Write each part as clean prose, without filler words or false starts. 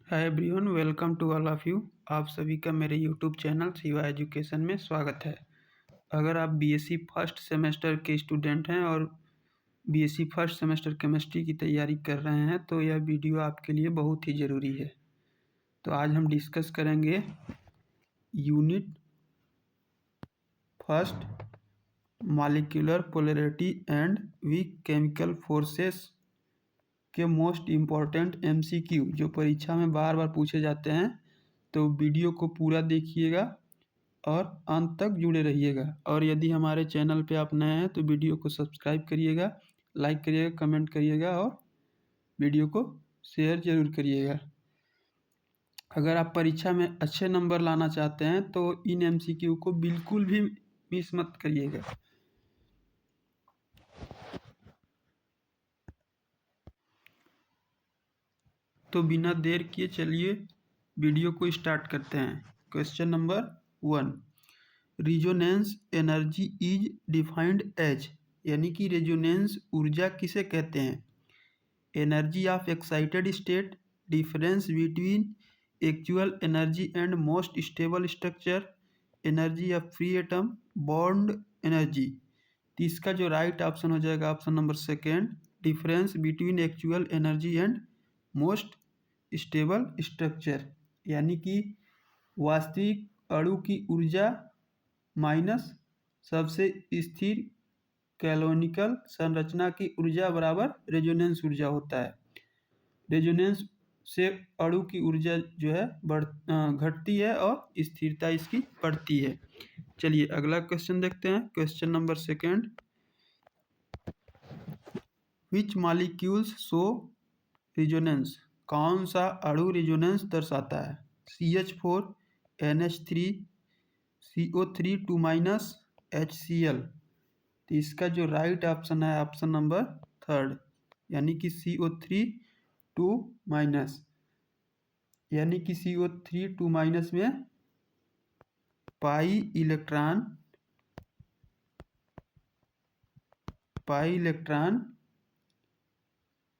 Hi everyone, welcome to all of you. आप सभी का मेरे यूट्यूब चैनल शिवा एजुकेशन में स्वागत है। अगर आप बीएससी फर्स्ट सेमेस्टर के स्टूडेंट हैं और बीएससी फर्स्ट सेमेस्टर केमिस्ट्री की तैयारी कर रहे हैं तो यह वीडियो आपके लिए बहुत ही ज़रूरी है। तो आज हम डिस्कस करेंगे unit first molecular polarity and weak chemical forces के मोस्ट इम्पॉर्टेंट एमसीक्यू जो परीक्षा में बार बार पूछे जाते हैं। तो वीडियो को पूरा देखिएगा और अंत तक जुड़े रहिएगा। और यदि हमारे चैनल पे आप नए हैं तो वीडियो को सब्सक्राइब करिएगा, लाइक करिएगा, कमेंट करिएगा और वीडियो को शेयर ज़रूर करिएगा। अगर आप परीक्षा में अच्छे नंबर लाना चाहते हैं तो इन एमसीक्यू को बिल्कुल भी मिस मत करिएगा। तो बिना देर किए चलिए वीडियो को स्टार्ट करते हैं। Question number 1, resonance energy is defined as, यानी कि रेजोनेंस ऊर्जा किसे कहते हैं? Energy of excited state, difference between actual energy and most stable structure, energy of free atom, bond energy. तो इसका जो राइट ऑप्शन हो जाएगा option number second, difference between actual energy and most stable structure, यानी कि वास्तविक अणु की ऊर्जा माइनस सबसे स्थिर कैनोनिकल संरचना की ऊर्जा बराबर रेजोनेंस ऊर्जा होता है। रेजोनेंस से अणु की ऊर्जा जो है घटती है और स्थिरता इसकी बढ़ती है। चलिए अगला क्वेश्चन देखते हैं। क्वेश्चन नंबर सेकेंड, विच मॉलिक्यूल्स शो रेजोनेंस, कौन सा अणु रेजोनेंस दर्शाता है? CH4, NH3, CO3 2- HCl। तो इसका जो राइट ऑप्शन है ऑप्शन नंबर थर्ड, यानी कि CO3 2-, यानी कि CO3 2- में पाई इलेक्ट्रॉन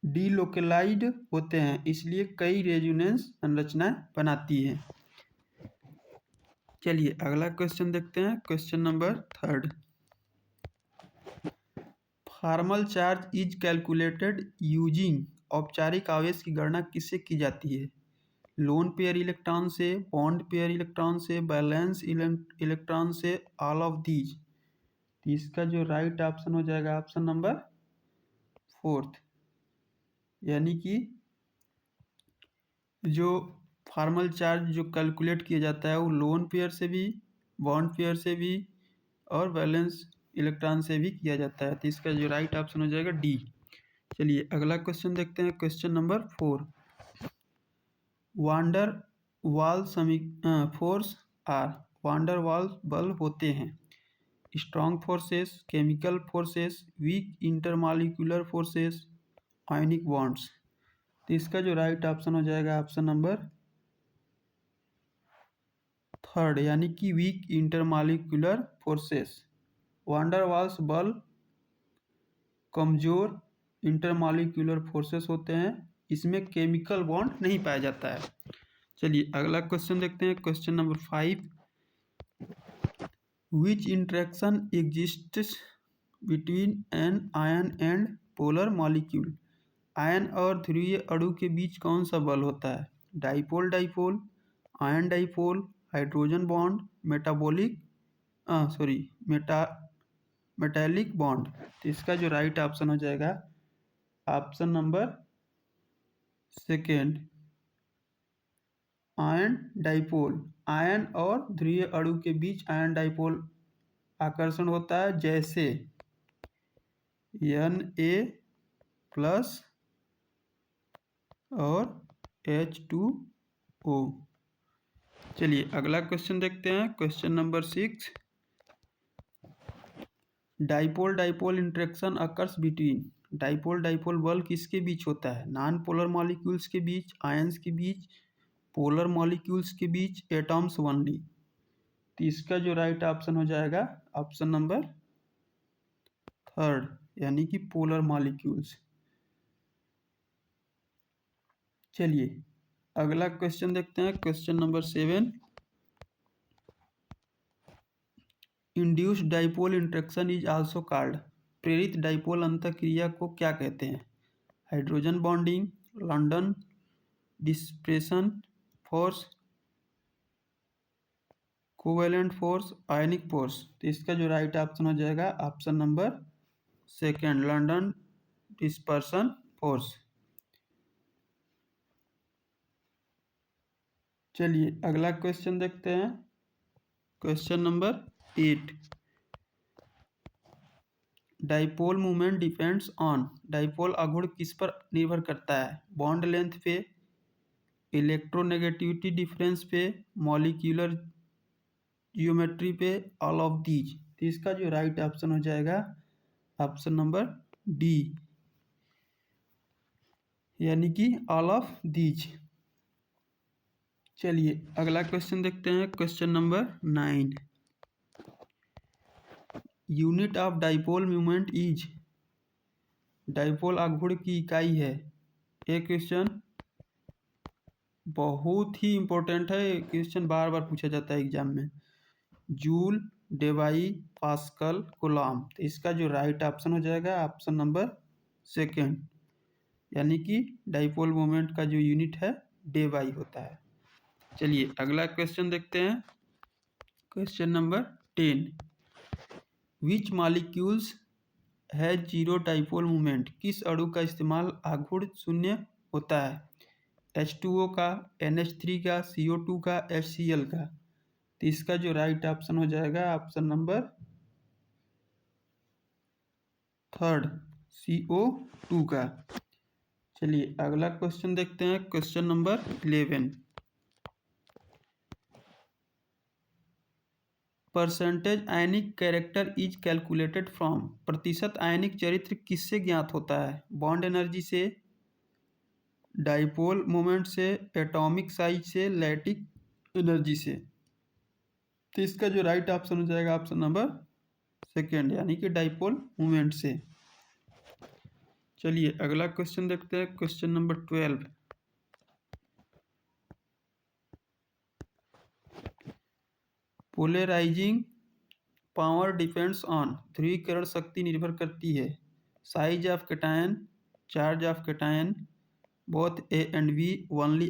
डीलोकेलाइड होते हैं, इसलिए कई रेजोनेंस संरचनाएं बनाती हैं। चलिए अगला क्वेश्चन देखते हैं। Question number third, formal charge is calculated using, औपचारिक आवेश की गणना किससे की जाती है? लोन पेयर इलेक्ट्रॉन से, बॉन्ड पेयर इलेक्ट्रॉन से, बैलेंस इलेक्ट्रॉन से, ऑल ऑफ दीज। तो इसका जो राइट ऑप्शन हो जाएगा ऑप्शन नंबर फोर्थ, यानी कि जो फॉर्मल चार्ज जो कैलकुलेट किया जाता है वो लोन पेयर से भी, बॉन्ड पेयर से भी और बैलेंस इलेक्ट्रॉन से भी किया जाता है। तो इसका जो राइट ऑप्शन हो जाएगा डी। चलिए अगला क्वेश्चन देखते हैं। Question number 4, van der Waals force are, van der Waals बल होते हैं strong forces, chemical forces, weak intermolecular forces, ionic bonds. तो इसका जो राइट ऑप्शन हो जाएगा ऑप्शन नंबर थर्ड, यानी कि weak intermolecular forces. Van der Waals बल कमजोर इंटरमॉलिक्यूलर फोर्सेस होते हैं, इसमें केमिकल बॉन्ड नहीं पाया जाता है। चलिए अगला क्वेश्चन देखते हैं। Question number 5, which interaction exists between an ion and polar molecule, ion और ध्रुवीय अणु के बीच कौन सा बल होता है? Dipole dipole, ion dipole, hydrogen bond, metallic bond. तो इसका जो राइट ऑप्शन हो जाएगा option number second, ion dipole. Ion और ध्रुवीय अणु के बीच आयन डाइपोल आकर्षण होता है, जैसे Na+ और H2O। चलिए अगला क्वेश्चन देखते हैं। Question number 6, dipole dipole interaction occurs between, dipole dipole बल किसके बीच होता है? नॉन पोलर मॉलिक्यूल्स के बीच, आयंस के बीच, पोलर मॉलिक्यूल्स के बीच, एटम्स ओनली। तो इसका जो राइट ऑप्शन हो जाएगा ऑप्शन नंबर थर्ड, यानी कि पोलर मॉलिक्यूल्स। चलिए अगला क्वेश्चन देखते हैं, question number 7। Induced dipole interaction is also called. प्रेरित डाइपोल अंतःक्रिया को क्या कहते हैं? Hydrogen bonding, London dispersion force, covalent force, ionic force. तो इसका जो राइट ऑप्शन हो जाएगा option number second, London dispersion force. चलिए अगला क्वेश्चन देखते हैं, question number 8। Dipole moment depends on. Dipole आघूर्ण किस पर निर्भर करता है? बॉन्ड लेंथ पे, इलेक्ट्रोनेगेटिविटी डिफरेंस पे, मॉलिक्यूलर जियोमेट्री पे, ऑल ऑफ दीज। तो इसका जो राइट ऑप्शन हो जाएगा ऑप्शन नंबर डी, यानी कि ऑल ऑफ दीज। चलिए अगला क्वेश्चन देखते हैं, question number 9। Unit of dipole movement is. Dipole आघूर्ण की इकाई है। ये क्वेश्चन बहुत ही इंपॉर्टेंट है, क्वेश्चन बार बार पूछा जाता है एग्जाम में। Joule, debye, pascal, coulomb. तो इसका जो राइट ऑप्शन हो जाएगा ऑप्शन नंबर सेकेंड, यानी कि डाइपोल मोमेंट का जो यूनिट है डेवाई होता है। चलिए अगला क्वेश्चन देखते हैं, क्वेश्चन नंबर 10। विच मॉलिक्यूल्स है जीरो डाइपोल मोमेंट। किस अणु का इस्तेमाल आघूर्ण शून्य होता है? H2O का, NH3 का, CO2 का, HCl का। तो इसका जो राइट ऑप्शन हो जाएगा ऑप्शन नंबर थर्ड, CO2 का। चलिए अगला क्वेश्चन देखते हैं, question number 11। Percentage ionic character is calculated from. प्रतिशत आयनिक चरित्र किससे ज्ञात होता है? बॉन्ड एनर्जी से, डाइपोल मोमेंट से, एटॉमिक साइज से, लैटिक एनर्जी से। तो इसका जो राइट ऑप्शन हो जाएगा ऑप्शन नंबर सेकेंड, यानी कि डाइपोल मोमेंट से। चलिए अगला क्वेश्चन देखते हैं, question number 12। Polarising power depends on. ध्रुवीकरण शक्ति निर्भर करती है size of cation, charge of cation, both A and B, only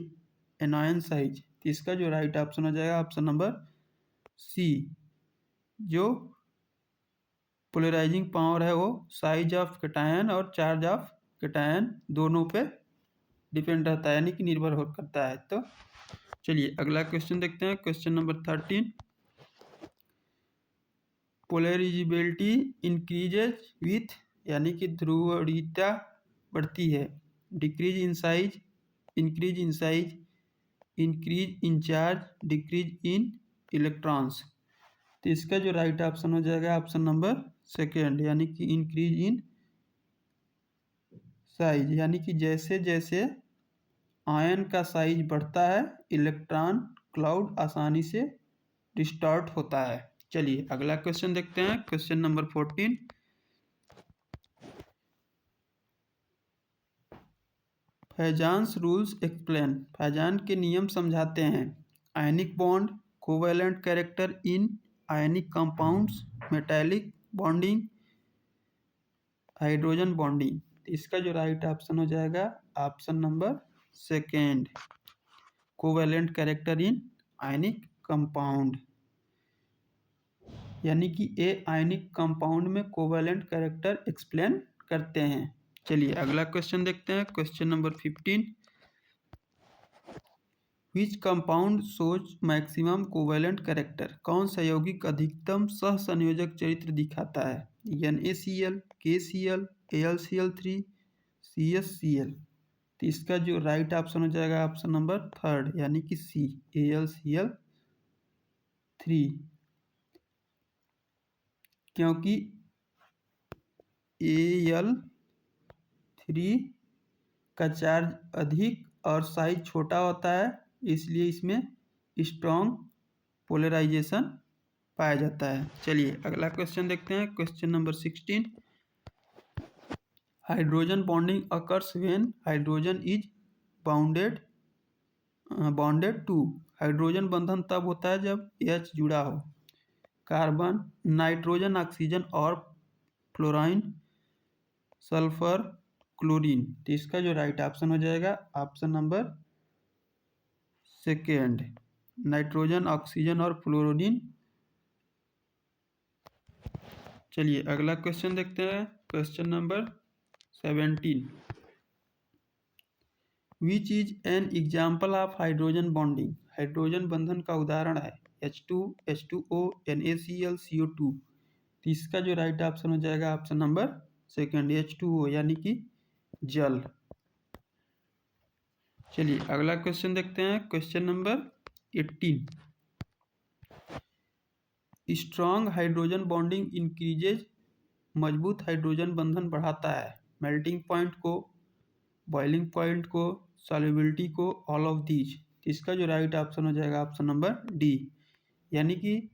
anion size. तो इसका जो राइट ऑप्शन हो जाएगा ऑप्शन नंबर सी, जो पोलराइजिंग पावर है वो साइज ऑफ कैटायन और चार्ज ऑफ कैटायन दोनों पे डिपेंड रहता है, यानी कि निर्भर हो करता है। तो चलिए अगला क्वेश्चन देखते हैं, question number 13। Polarisability increases with, यानी कि ध्रुवीयता बढ़ती है। Decrease in size, increase in size, increase in charge, decrease in electrons. तो इसका जो राइट ऑप्शन हो जाएगा ऑप्शन नंबर सेकेंड, यानी कि इंक्रीज इन साइज, यानी कि जैसे जैसे आयन का साइज बढ़ता है इलेक्ट्रॉन क्लाउड आसानी से डिस्टॉर्ट होता है। चलिए अगला क्वेश्चन देखते हैं, question number 14। Fajans rules explain. Fajan के नियम समझाते हैं। Ionic bond, covalent character in ionic compounds, metallic bonding, hydrogen bonding. इसका जो राइट ऑप्शन हो जाएगा option number second, covalent character in ionic compound, यानी कि ए आयनिक कंपाउंड में कोवैलेंट कैरेक्टर एक्सप्लेन करते हैं। चलिए अगला क्वेश्चन देखते हैं, question number 15। Which compound shows maximum covalent character. कौन सा यौगिक अधिकतम सहसंयोजक चरित्र दिखाता है? NaCl, KCl, AlCl3, CsCl। तो इसका जो राइट ऑप्शन हो जाएगा ऑप्शन नंबर थर्ड, यानी कि सी, AlCl3, क्योंकि Al3 का चार्ज अधिक और साइज छोटा होता है, इसलिए इसमें स्ट्रॉन्ग पोलराइजेशन पाया जाता है। चलिए अगला क्वेश्चन देखते हैं, question number 16। Hydrogen bonding occurs when hydrogen is bounded bonded to, hydrogen बंधन तब होता है जब H जुड़ा हो। कार्बन, नाइट्रोजन, ऑक्सीजन और फ्लोराइन, सल्फर, क्लोरीन। तो इसका जो राइट ऑप्शन हो जाएगा option number second, nitrogen, oxygen और फ्लोरीन। चलिए अगला क्वेश्चन देखते हैं, question number 17। Which is an example of hydrogen bonding, hydrogen बंधन का उदाहरण है H2, H2O, NaCl, CO2। तो इसका जो राइट ऑप्शन हो जाएगा ऑप्शन नंबर सेकेंड, H2O यानी कि जल। चलिए अगला क्वेश्चन देखते हैं, question number 18। Strong hydrogen bonding increases, मजबूत हाइड्रोजन बंधन बढ़ाता है मेल्टिंग पॉइंट को, बॉइलिंग पॉइंट को, सॉल्युबिलिटी को, ऑल ऑफ दीज। इसका जो राइट ऑप्शन हो जाएगा ऑप्शन नंबर डी, यानी कि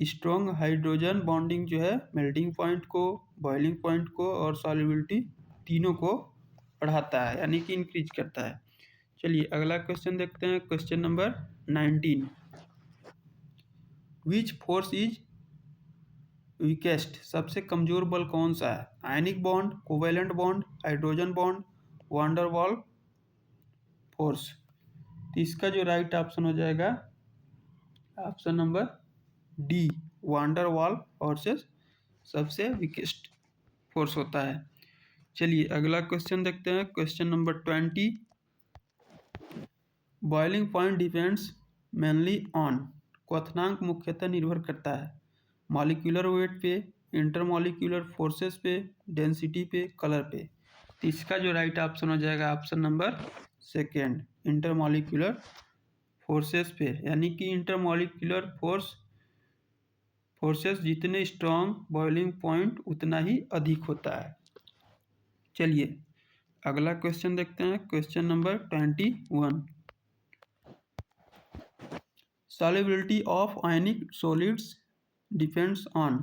स्ट्रॉन्ग हाइड्रोजन बॉन्डिंग जो है मेल्टिंग पॉइंट को, बॉइलिंग पॉइंट को और सॉल्युबिलिटी तीनों को बढ़ाता है, यानी कि इंक्रीज करता है। चलिए अगला क्वेश्चन देखते हैं, question number 19। Which force is weakest, सबसे कमजोर बल कौन सा है? Ionic bond, covalent bond, hydrogen bond, van der waals force. तो इसका जो राइट ऑप्शन हो जाएगा ऑप्शन नंबर डी, वान डर वाल फोर्सेस सबसे वीकेस्ट फोर्स होता है। चलिए अगला क्वेश्चन देखते हैं, question number 20। Boiling point depends mainly on, क्वथनांक मुख्यतः निर्भर करता है मॉलिक्यूलर वेट पे, इंटरमॉलिक्यूलर फोर्सेस पे, डेंसिटी पे, कलर पे। तो इसका जो राइट ऑप्शन हो जाएगा option number second, intermolecular forces पे, यानी कि इंटरमॉलिक्यूलर फोर्सेस जितने स्ट्रॉन्ग बॉइलिंग पॉइंट उतना ही अधिक होता है। चलिए अगला क्वेश्चन देखते हैं, question number 21। Solubility of ionic solids depends on,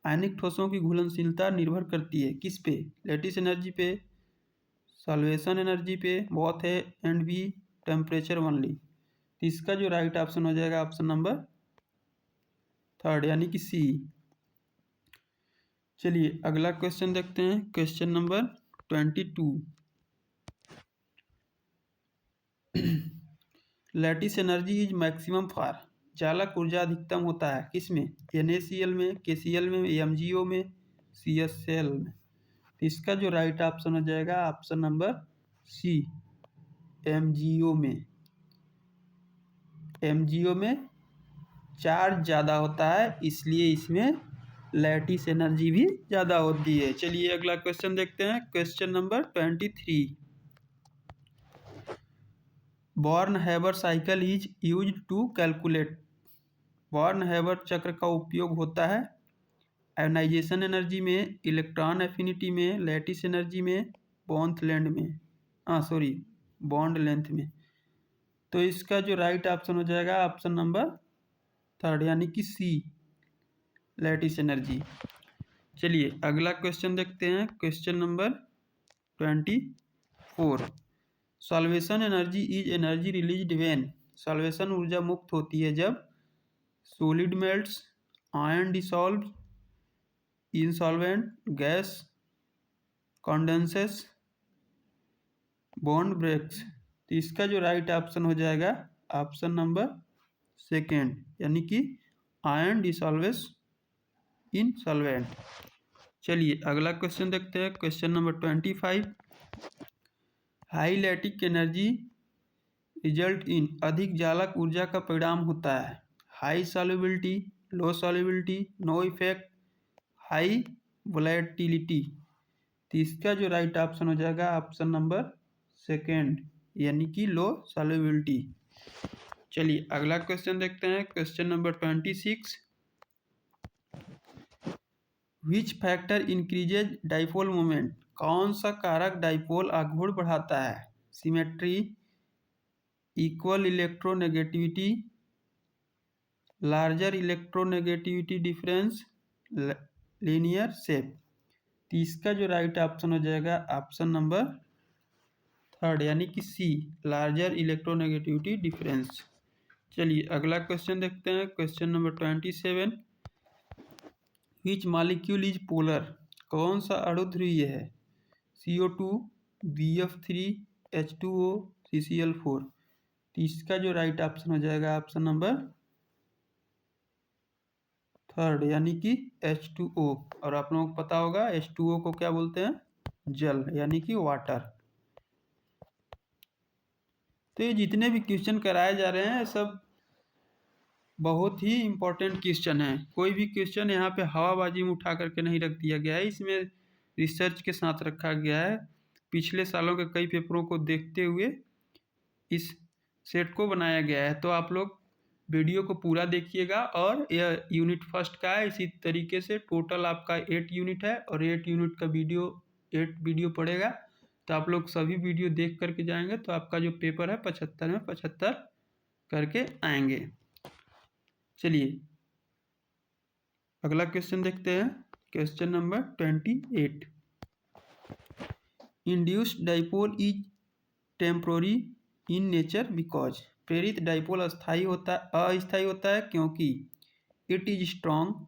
ionic ठोसों की घुलनशीलता निर्भर करती है किस पे? लैटिस एनर्जी पे, सॉल्वेशन एनर्जी पे, both A and B, temperature only. तो इसका जो राइट ऑप्शन हो जाएगा ऑप्शन नंबर थर्ड, यानी कि सी। चलिए अगला क्वेश्चन देखते हैं, question number 22। Lattice energy is maximum for, चालक ऊर्जा अधिकतम होता है किसमें? NaCl में, KCl में, MgO में, CSL में। तो इसका जो राइट ऑप्शन हो जाएगा ऑप्शन नंबर सी, MgO में। MgO में चार्ज ज़्यादा होता है, इसलिए इसमें लैटिस एनर्जी भी ज़्यादा होती है। चलिए अगला क्वेश्चन देखते हैं, question number 23। Born Haber cycle is used to calculate, Born Haber चक्र का उपयोग होता है आयोनाइजेशन एनर्जी में, इलेक्ट्रॉन एफिनिटी में, लैटिस एनर्जी में, बॉन्ड लेंथ में, बॉन्ड लेंथ में। तो इसका जो राइट ऑप्शन हो जाएगा ऑप्शन नंबर थर्ड, यानी कि सी, लैटिस एनर्जी। चलिए अगला क्वेश्चन देखते हैं, question number 24। Solvation energy is energy released when, solvation ऊर्जा मुक्त होती है जब solid melts, ion dissolve, in solvent, gas condenses, bond breaks. तो इसका जो राइट ऑप्शन हो जाएगा ऑप्शन नंबर सेकेंड, यानी कि आयन डिसॉल्वेस इन सॉल्वेंट। चलिए अगला क्वेश्चन देखते हैं, question number 25। High lattice energy result in, अधिक जालक ऊर्जा का परिणाम होता है high solubility, low solubility, no effect, high volatility. तो इसका जो राइट ऑप्शन हो जाएगा ऑप्शन नंबर सेकेंड, यानी कि लो सॉल्युबिलिटी। चलिए अगला क्वेश्चन देखते हैं, question number 26। Which factor increases dipole moment, कौन सा कारक डाइपोल आघूर्ण बढ़ाता है? Symmetry, equal electronegativity, larger electronegativity difference, linear shape. तो इसका जो राइट ऑप्शन हो जाएगा ऑप्शन नंबर थर्ड यानी कि सी, लार्जर इलेक्ट्रोनेगेटिविटी डिफरेंस। चलिए अगला क्वेश्चन देखते हैं, question number 27। Which molecule is polar, कौन सा अणु ध्रुवीय है? CO2, BF3, H2O, CCl4। तो इसका जो राइट ऑप्शन हो जाएगा ऑप्शन नंबर थर्ड यानी कि H2O। और आप लोगों को पता होगा H2O को क्या बोलते हैं? जल यानी कि वाटर। तो ये जितने भी क्वेश्चन कराए जा रहे हैं सब बहुत ही इम्पोर्टेंट क्वेश्चन है। कोई भी क्वेश्चन यहाँ पे हवाबाजी में उठा करके नहीं रख दिया गया है, इसमें रिसर्च के साथ रखा गया है। पिछले सालों के कई पेपरों को देखते हुए इस सेट को बनाया गया है। तो आप लोग वीडियो को पूरा देखिएगा। और यह यूनिट फर्स्ट का है, इसी तरीके से टोटल आपका 8 यूनिट है और 8 यूनिट का 8 वीडियो पड़ेगा। तो आप लोग सभी वीडियो देख करके जाएंगे तो आपका जो पेपर है 75 में 75 करके आएंगे। चलिए अगला क्वेश्चन देखते हैं, question number 28। Induced dipole is temporary in nature because, प्रेरित डाइपोल अस्थायी होता अस्थायी होता है क्योंकि it is strong,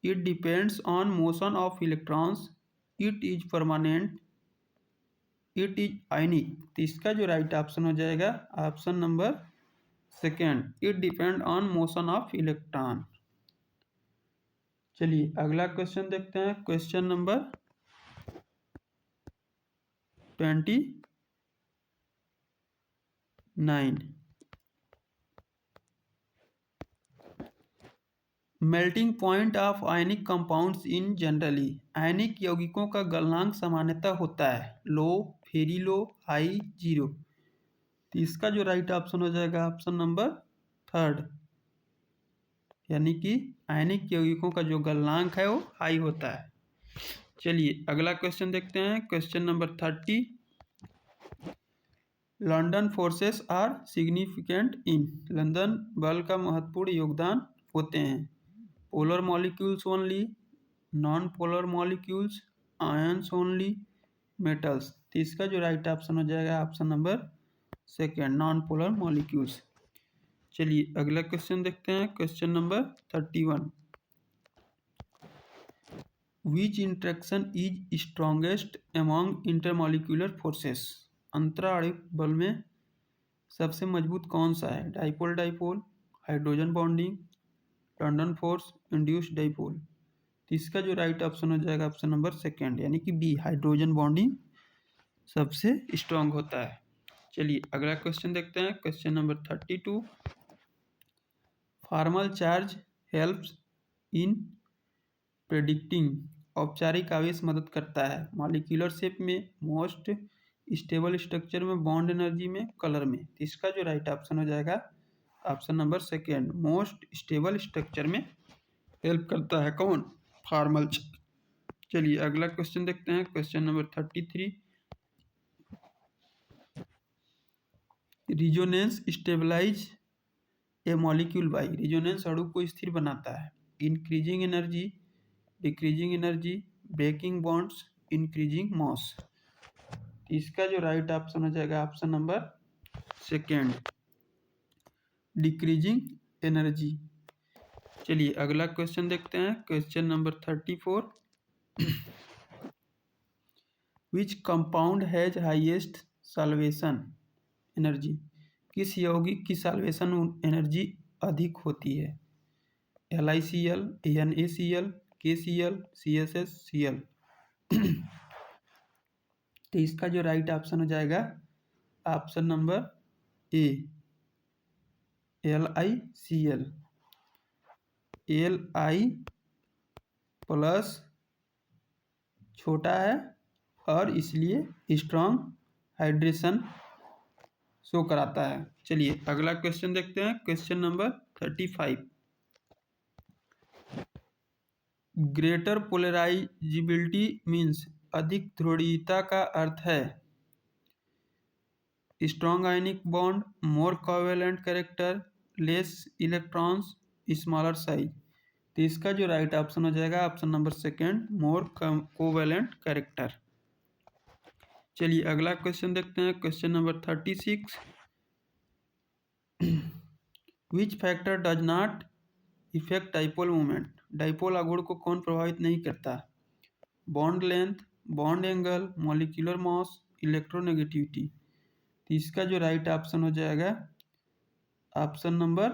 it depends on motion of electrons, it is permanent, it is ionic. तो इसका जो राइट ऑप्शन हो जाएगा option number second, it depend on motion of electron. चलिए अगला क्वेश्चन देखते हैं, question number 29। Melting point of ionic compounds in generally, ionic यौगिकों का गलनांक सामान्यतः होता है लो, वेरी लो, हाई, जीरो। तो इसका जो राइट ऑप्शन हो जाएगा ऑप्शन नंबर थर्ड यानी कि आयनिक यौगिकों का जो गलनांक है वो हाई होता है। चलिए अगला क्वेश्चन देखते हैं, question number 30। London forces are significant in, London बल का महत्वपूर्ण योगदान होते हैं polar molecules only, non polar molecules, ions only, metals. तो इसका जो राइट ऑप्शन हो जाएगा option number second, non polar molecules. चलिए अगला क्वेश्चन देखते हैं, question number 31। Which interaction is strongest among intermolecular forces, अंतराणविक बल में सबसे मजबूत कौन सा है? Dipole dipole, hydrogen bonding, London force, induced dipole. तो इसका जो राइट ऑप्शन हो जाएगा ऑप्शन नंबर सेकेंड यानी कि बी, हाइड्रोजन बॉन्डिंग सबसे स्ट्रॉन्ग होता है। चलिए अगला क्वेश्चन देखते हैं, question number 32। Formal charge helps in predicting, औपचारिक आवेश मदद करता है मॉलिक्यूलर शेप में, मोस्ट स्टेबल स्ट्रक्चर में, बॉन्ड एनर्जी में, कलर में। तो इसका जो राइट ऑप्शन हो जाएगा option number second, most stable structure में हेल्प करता है कौन? फॉर्मल। चलिए अगला क्वेश्चन देखते हैं, question number 33। Resonance stabilise A molecule by, resonance अणु को स्थिर बनाता है increasing energy, decreasing energy, breaking bonds, increasing mass. इसका जो राइट ऑप्शन हो जाएगा option number second, decreasing energy. चलिए अगला क्वेश्चन देखते हैं, question number 34। Which compound has highest solvation energy, किस यौगिक की सॉल्वेशन एनर्जी अधिक होती है? LiCl, NaCl, KCl, CSS, Cl। तो इसका जो राइट ऑप्शन हो जाएगा option number A, LiCl। Li plus छोटा है और इसलिए स्ट्रॉन्ग हाइड्रेशन शो कराता है। चलिए अगला क्वेश्चन देखते हैं, question number 35। Greater polarizability means, अधिक ध्रुवीयता का अर्थ है strong ionic bond, more covalent character, less electrons, smaller size. तो इसका जो राइट ऑप्शन हो जाएगा option number second, more covalent character. चलिए अगला क्वेश्चन देखते हैं, question number 36। Which factor does not effect dipole moment? Dipole आघूर्ण को कौन प्रभावित नहीं करता? Bond length, bond angle, molecular mass, electronegativity. तो इसका जो राइट ऑप्शन हो जाएगा ऑप्शन नंबर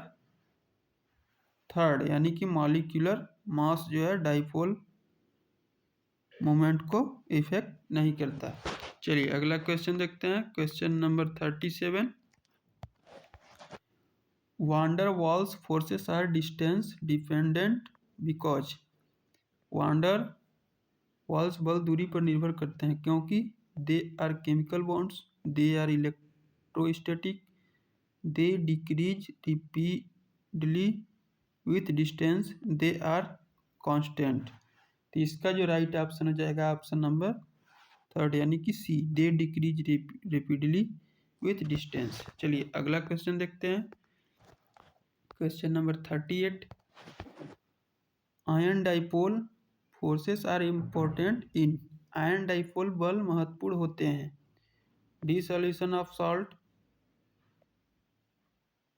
थर्ड, यानी कि मॉलिक्यूलर मास जो है डाइपोल मोमेंट को इफेक्ट नहीं करता। चलिए अगला क्वेश्चन देखते हैं, question number 37। Van der Waals forces are distance dependent because. Van der Waals बल दूरी पर निर्भर करते हैं क्योंकि they are chemical bonds, they are electrostatic, they decrease rapidly with distance, they are constant. तो इसका जो राइट ऑप्शन हो जाएगा ऑप्शन नंबर थर्ड, यानी कि C, they decrease rapidly with distance. चलिए अगला क्वेश्चन देखते हैं, question number 38। Ion dipole forces are important in. Ion dipole बल महत्वपूर्ण होते हैं dissolution of salt,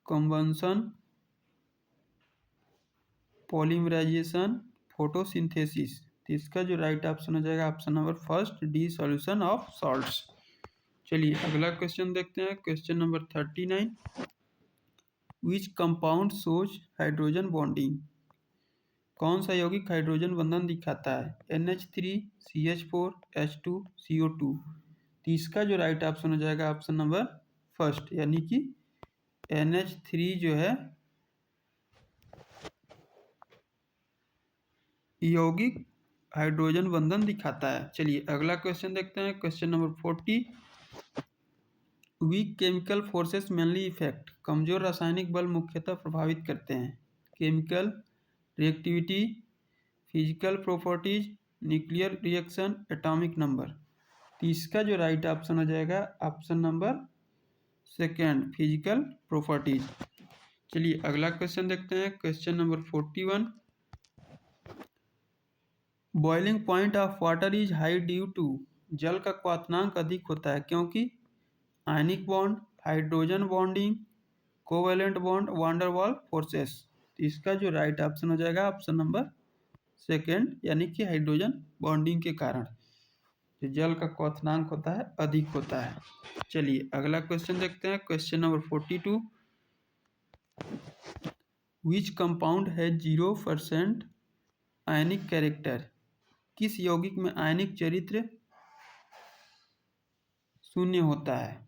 combustion, polymerization, photosynthesis. तो इसका जो राइट ऑप्शन हो जाएगा option number first, dissolution of salts. चलिए अगला क्वेश्चन देखते हैं, question number 39। Which compound shows hydrogen bonding? कौन सा यौगिक हाइड्रोजन बंधन दिखाता है? NH3, CH4, H2, CO2। तो इसका जो राइट ऑप्शन हो जाएगा ऑप्शन नंबर फर्स्ट, यानी कि NH3 जो है यौगिक हाइड्रोजन बंधन दिखाता है। चलिए अगला क्वेश्चन देखते हैं, question number 40। Weak chemical forces mainly affect. कमजोर रासायनिक बल मुख्यतः प्रभावित करते हैं chemical reactivity, physical properties, nuclear reaction, atomic number. तो इसका जो राइट ऑप्शन हो जाएगा option number second, physical properties. चलिए अगला क्वेश्चन देखते हैं, question number 41। Boiling point of water is high due to. जल का क्वथनांक अधिक होता है क्योंकि ionic bond, hydrogen bonding, covalent bond, van der वाल फोर्सेस। तो इसका जो राइट ऑप्शन हो जाएगा ऑप्शन नंबर सेकेंड, यानी कि हाइड्रोजन बॉन्डिंग के कारण जो जल का क्वथनांक होता है अधिक होता है। चलिए अगला क्वेश्चन देखते हैं, क्वेश्चन नंबर 42। विच कंपाउंड है 0% आयनिक कैरेक्टर? किस यौगिक में आयनिक चरित्र शून्य होता है?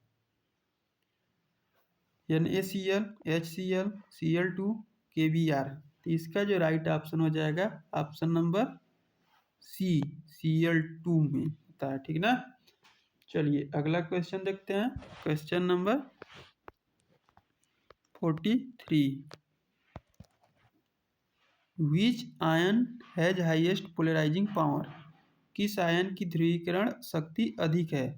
NaCl, HCl, Cl2, KBr। तो इसका जो राइट ऑप्शन हो जाएगा ऑप्शन नंबर सी, Cl2 में होता है, ठीक ना। चलिए अगला क्वेश्चन देखते हैं, question number 43। Which ion has highest polarising power? किस आयन की ध्रुवीकरण शक्ति अधिक है?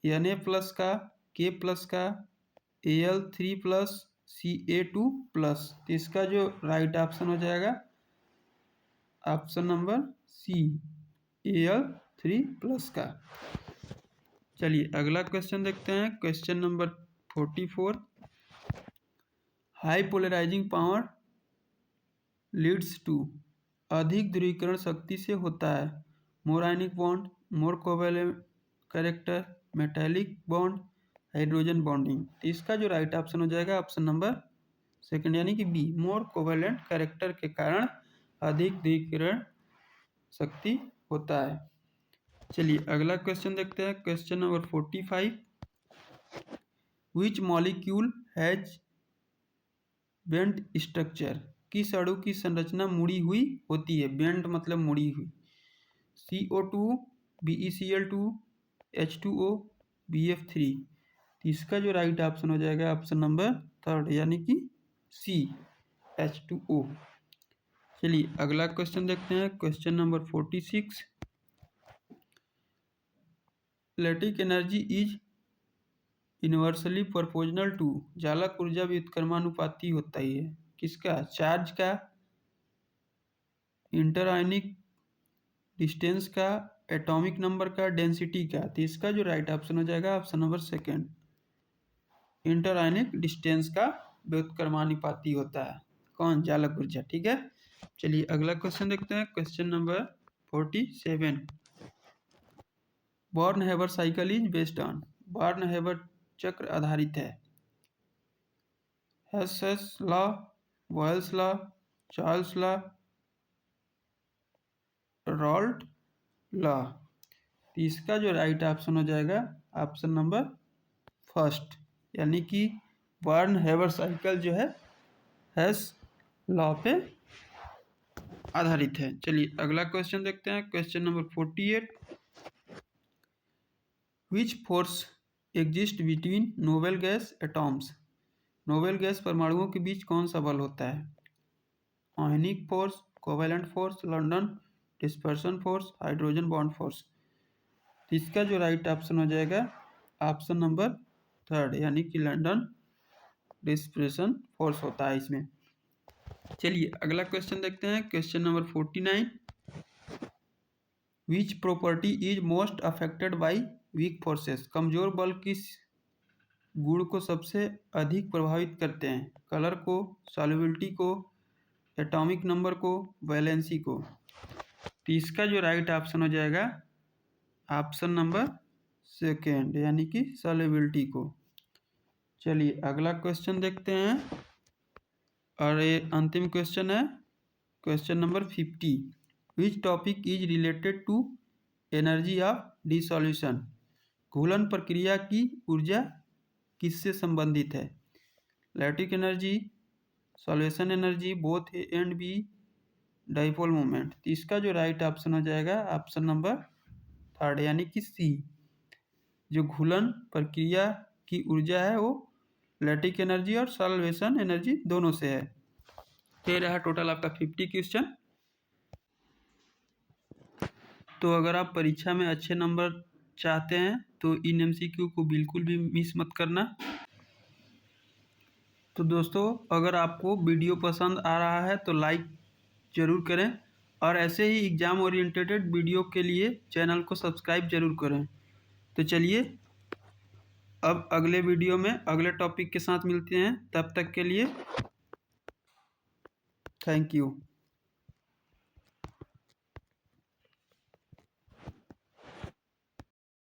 Na+ का, K+ का, Al3+, Ca2+। तो इसका जो राइट ऑप्शन हो जाएगा ऑप्शन नंबर सी, Al3+ का। चलिए अगला क्वेश्चन देखते हैं, question number 44। High polarizing power leads to. अधिक ध्रुवीकरण शक्ति से होता है more ionic bond, more covalent character, metallic bond, hydrogen bonding. तो इसका जो राइट ऑप्शन हो जाएगा ऑप्शन नंबर सेकंड, यानी कि बी, मोर कोवेलेंट कैरेक्टर के कारण अधिक ध्रुवीकरण शक्ति होता है। चलिए अगला क्वेश्चन देखते हैं, question number 45। Which molecule has bent structure? किस अणु की संरचना मुड़ी हुई होती है? बेंट मतलब मुड़ी हुई। CO2, BeCl2, H2O, BF3। इसका जो राइट ऑप्शन हो जाएगा ऑप्शन नंबर थर्ड, यानी कि सी, H2O। चलिए अगला क्वेश्चन देखते हैं, question number 46। Electric energy is inversely proportional to. चालक ऊर्जा व्युत्क्रमानुपाती होता ही है किसका? चार्ज का, इंटर आयनिक डिस्टेंस का, एटॉमिक नंबर का डेंसिटी क्या? तो इसका जो राइट ऑप्शन हो जाएगा option number second, interionic distance का व्युत्क्रमानुपाती होता है। कौन? जालक ऊर्जा। ठीक है, चलिए अगला क्वेश्चन देखते हैं। Question number 47, born Haber cycle is based on, born Haber चक्र आधारित है Hess's law, Boyle's law, Charles law, Raoult law. इसका जो राइट ऑप्शन हो जाएगा ऑप्शन नंबर फर्स्ट, यानी कि बॉर्न हैबर साइकिल जो है हेस लॉ पे आधारित है। चलिए अगला क्वेश्चन देखते हैं। Question number 48, which force exist between noble gas atoms, noble gas परमाणुओं के बीच कौन सा बल होता है? Ionic force, covalent force, London dispersion force, hydrogen bond force. तो इसका जो राइट ऑप्शन हो जाएगा ऑप्शन नंबर थर्ड, यानी कि लंदन डिस्पर्सन फोर्स होता है इसमें। चलिए अगला क्वेश्चन देखते हैं। Question number 49, which property is most affected by weak forces, कमजोर बल किस गुण को सबसे अधिक प्रभावित करते हैं? कलर को, सॉल्युबिलिटी को, एटॉमिक नंबर को, वैलेंसी को। तो इसका जो राइट ऑप्शन हो जाएगा ऑप्शन नंबर सेकेंड, यानी कि सॉल्युबिलिटी को। चलिए अगला क्वेश्चन देखते हैं और ये अंतिम क्वेश्चन है। Question number 50, which topic is related to energy of dissolution, घुलन प्रक्रिया की ऊर्जा किससे संबंधित है? Lattice energy, solution energy, both A and B, dipole moment. तो इसका जो राइट ऑप्शन हो जाएगा ऑप्शन नंबर थर्ड, यानी कि सी, जो घुलन प्रक्रिया की ऊर्जा है वो लैटिक एनर्जी और सॉल्वेशन एनर्जी दोनों से है। ये रहा टोटल आपका 50 क्वेश्चन। तो अगर आप परीक्षा में अच्छे नंबर चाहते हैं तो इन एमसीक्यू को बिल्कुल भी मिस मत करना। तो दोस्तों अगर आपको वीडियो पसंद आ रहा है तो लाइक ज़रूर करें और ऐसे ही एग्ज़ाम ओरिएंटेड वीडियो के लिए चैनल को सब्सक्राइब ज़रूर करें। तो चलिए अब अगले वीडियो में अगले टॉपिक के साथ मिलते हैं, तब तक के लिए थैंक यू।